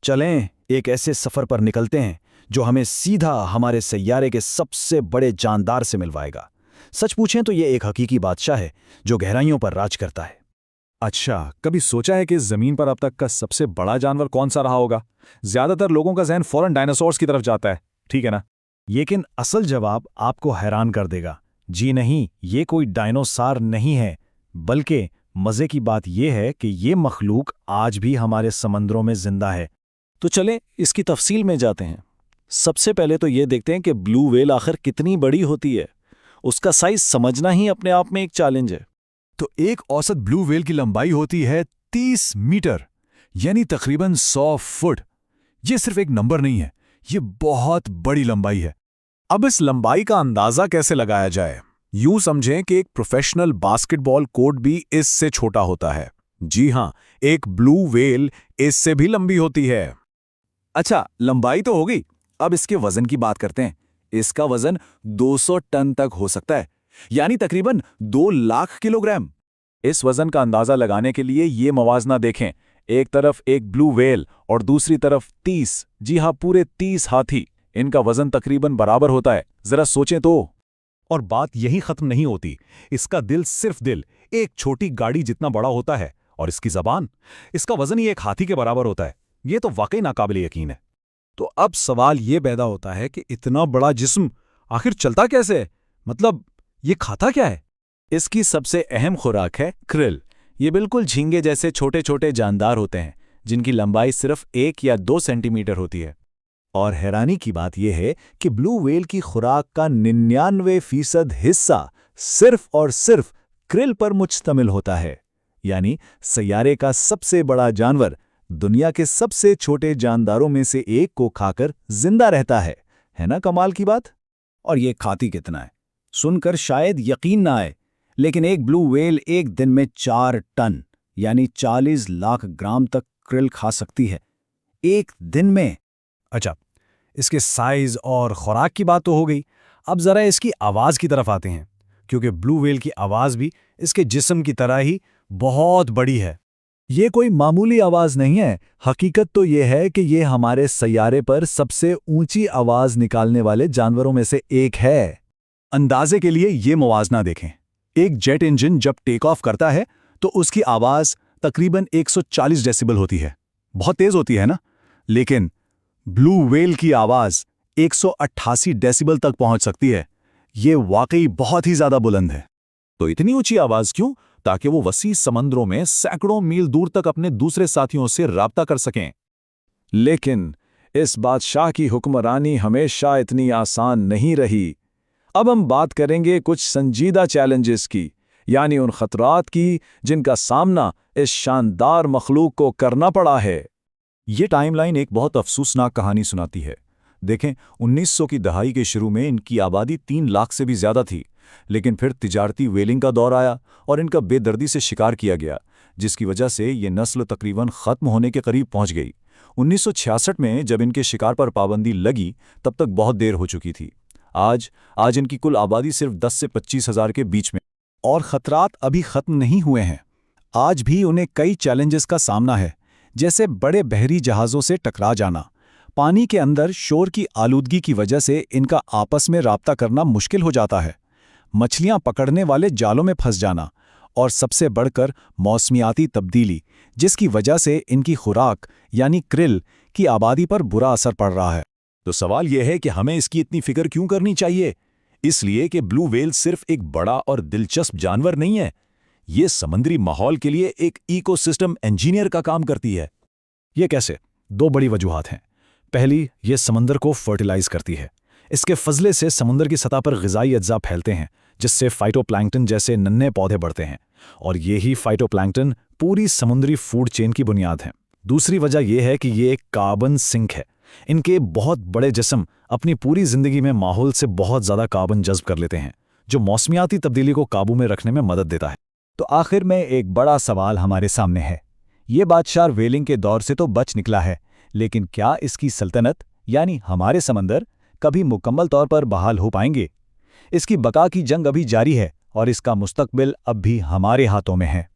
चलें एक ऐसे सफर पर निकलते हैं जो हमें सीधा हमारे सैयारे के सबसे बड़े जानदार से मिलवाएगा। सच पूछें तो ये एक हकीकी बादशाह है जो गहराइयों पर राज करता है। अच्छा, कभी सोचा है कि इस जमीन पर अब तक का सबसे बड़ा जानवर कौन सा रहा होगा? ज्यादातर लोगों का ज़हन फौरन डायनासोर्स की तरफ जाता है, ठीक है ना? लेकिन असल जवाब आपको हैरान कर देगा। जी नहीं, ये कोई डायनासोर नहीं है, बल्कि मजे की बात यह है कि ये मखलूक आज भी हमारे समंदरों में जिंदा है। तो चलें इसकी तफसील में जाते हैं। सबसे पहले तो ये देखते हैं कि ब्लू व्हेल आखिर कितनी बड़ी होती है। उसका साइज समझना ही अपने आप में एक चैलेंज है। तो एक औसत ब्लू व्हेल की लंबाई होती है 30 मीटर, यानी तकरीबन 100 फुट। ये सिर्फ एक नंबर नहीं है, ये बहुत बड़ी लंबाई है। अब इस लंबाई का अंदाजा कैसे लगाया जाए? यूं समझें कि एक प्रोफेशनल बास्केटबॉल कोर्ट भी इससे छोटा होता है। जी हां, एक ब्लू व्हेल इससे भी लंबी होती है। अच्छा, लंबाई तो हो गई, अब इसके वजन की बात करते हैं। इसका वजन 200 टन तक हो सकता है, यानी तकरीबन 2 लाख किलोग्राम। इस वजन का अंदाजा लगाने के लिए ये मवाजना देखें। एक तरफ एक ब्लू व्हेल और दूसरी तरफ 30, जी हां, पूरे 30 हाथी। इनका वजन तकरीबन बराबर होता है। जरा सोचें तो। और बात यही खत्म नहीं होती। इसका दिल, सिर्फ दिल, एक छोटी गाड़ी जितना बड़ा होता है, और इसकी जबान, इसका वजन ही एक हाथी के बराबर होता है। ये तो वाकई नाकाबिले यकीन है। तो अब सवाल ये पैदा होता है कि इतना बड़ा जिस्म आखिर चलता कैसे है? मतलब ये खाता क्या है? इसकी सबसे अहम खुराक है क्रिल। ये बिल्कुल झींगे जैसे छोटे छोटे जानदार होते हैं, जिनकी लंबाई सिर्फ 1 या 2 सेंटीमीटर होती है। और हैरानी की बात यह है कि ब्लू व्हेल की खुराक का 99% हिस्सा सिर्फ और सिर्फ क्रिल पर मुश्तमिल होता है। यानी सैयारे का सबसे बड़ा जानवर दुनिया के सबसे छोटे जानदारों में से एक को खाकर जिंदा रहता है ना कमाल की बात? और ये खाती कितना है, सुनकर शायद यकीन ना आए, लेकिन एक ब्लू व्हेल एक दिन में 4 टन यानी 40 लाख ग्राम तक क्रिल खा सकती है, एक दिन में। अच्छा, इसके साइज और खुराक की बात तो हो गई। अब जरा इसकी आवाज की तरफ आते हैं, क्योंकि ब्लू व्हेल की आवाज भी इसके जिस्म की तरह ही बहुत बड़ी है। ये कोई मामूली आवाज नहीं है। हकीकत तो ये है कि ये हमारे सैयारे पर सबसे ऊंची आवाज निकालने वाले जानवरों में से एक है। अंदाजे के लिए ये मुवाजना देखें। एक जेट इंजन जब टेक ऑफ करता है तो उसकी आवाज तकरीबन 140 डेसिबल होती है। बहुत तेज होती है ना? लेकिन ब्लू व्हेल की आवाज 188 डेसिबल तक पहुंच सकती है। ये वाकई बहुत ही ज्यादा बुलंद है। तो इतनी ऊंची आवाज क्यों? ताकि वो वसी समंदरों में सैकड़ों मील दूर तक अपने दूसरे साथियों से राब्ता कर सकें। लेकिन इस बादशाह की हुक्मरानी हमेशा इतनी आसान नहीं रही। अब हम बात करेंगे कुछ संजीदा चैलेंजेस की, यानी उन खतरात की जिनका सामना इस शानदार मखलूक को करना पड़ा है। ये टाइमलाइन एक बहुत अफसोसनाक कहानी सुनाती है। देखें, 1900 की दहाई के शुरू में इनकी आबादी 3 लाख से भी ज्यादा थी, लेकिन फिर तिजारती व्हेलिंग का दौर आया और इनका बेदर्दी से शिकार किया गया, जिसकी वजह से ये नस्ल तकरीबन खत्म होने के करीब पहुंच गई। 1966 में जब इनके शिकार पर पाबंदी लगी, तब तक बहुत देर हो चुकी थी। आज इनकी कुल आबादी सिर्फ 10 से 25 हजार के बीच में। और खतरात अभी खत्म नहीं हुए हैं। आज भी उन्हें कई चैलेंजेस का सामना है, जैसे बड़े बहरी जहाज़ों से टकरा जाना, पानी के अंदर शोर की आलूदगी की वजह से इनका आपस में राब्ता करना मुश्किल हो जाता है, मछलियां पकड़ने वाले जालों में फंस जाना, और सबसे बढ़कर मौसमियाती तब्दीली, जिसकी वजह से इनकी खुराक यानी क्रिल की आबादी पर बुरा असर पड़ रहा है। तो सवाल यह है कि हमें इसकी इतनी फिक्र क्यों करनी चाहिए? इसलिए कि ब्लू व्हेल सिर्फ एक बड़ा और दिलचस्प जानवर नहीं है, ये समुद्री माहौल के लिए एक इकोसिस्टम इंजीनियर का काम करती है। ये कैसे? 2 बड़ी वजूहात हैं। पहली, ये समंदर को फर्टिलाइज करती है। इसके फजले से समुद्र की सतह पर ग़िज़ाई अज्जा फैलते हैं, जिससे फाइटोप्लैंक्टन जैसे नन्हे पौधे बढ़ते हैं, और यही फाइटोप्लैंक्टन पूरी समुद्री फूड चेन की बुनियाद है। दूसरी वजह यह है कि ये एक कार्बन सिंक है। इनके बहुत बड़े जिस्म अपनी पूरी जिंदगी में माहौल से बहुत ज़्यादा कार्बन जज्ब कर लेते हैं, जो मौसमियाती तब्दीली को काबू में रखने में मदद देता है। तो आखिर में एक बड़ा सवाल हमारे सामने है। ये बादशाह व्हेलिंग के दौर से तो बच निकला है, लेकिन क्या इसकी सल्तनत यानी हमारे समंदर कभी मुकम्मल तौर पर बहाल हो पाएंगे? इसकी बका की जंग अभी जारी है और इसका मुस्तकबिल अब भी हमारे हाथों में है।